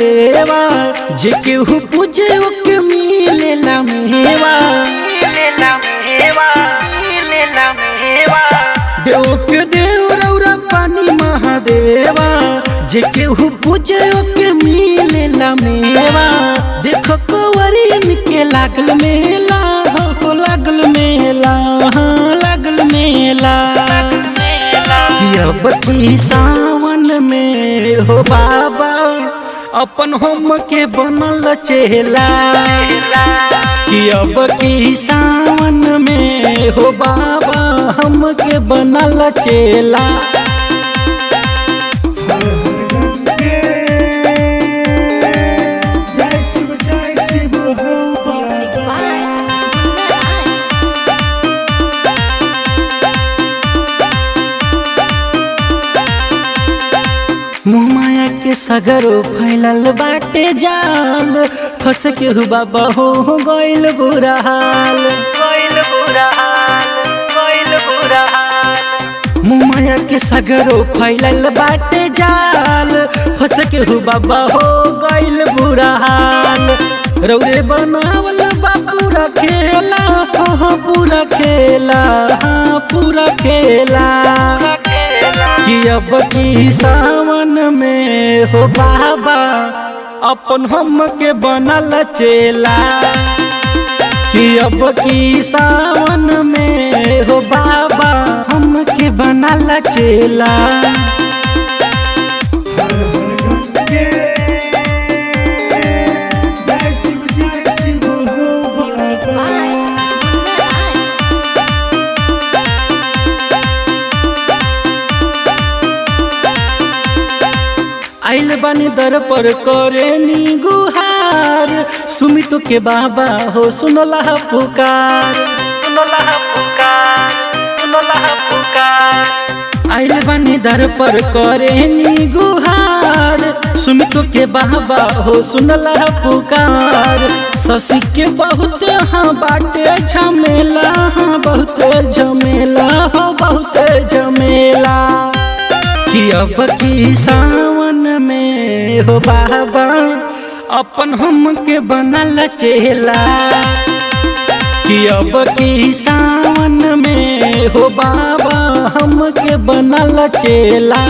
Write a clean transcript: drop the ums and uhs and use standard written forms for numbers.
महादेवा जे केहू पूजे ओके मिलेला मेवा। देव के देव रौरा पानी महादेवा जे केहू पूजे ओके मिलेला मेवा। देखो कंवरियन के लागल मेला हो लागल मेला हाँ लागल मेला। अब की सावन में हो बाबा अपन हम के बनल चेला। कि अब की सावन में हो बाबा हम के बनल चेला। मुँह माया के सगरो फैलल बाटे जाल फंस के हु बाबा हो गइल बुरा हाल। मुँह माया के सगरो फैलल बाटे जाल फंस के हु बाबा हो गइल बुरा हाल। रौरे बनावल बा पूरा खेला हो पूरा खेला हाँ पूरा खेला। कि अब की सावन में हो बाबा अपन हम के बनल चेला। कि अब की सावन में हो बाबा हम के बनल चेला। आइल बानी दर पर करे नी गुहार सुमित के बाबा हो सुनला पुकार। आइल बानी दर पर करे नी गुहार सुमित के बाबा हो सुनला पुकार। शशि के बहुत हाँ बाटे झमेला हाँ बहुत झमेला हो बहुत झमेला। कि अब की सावन में हो बाबा अपन हम के बनल चेला। कि अब की सावन में हो बाबा हम के बनल चेला।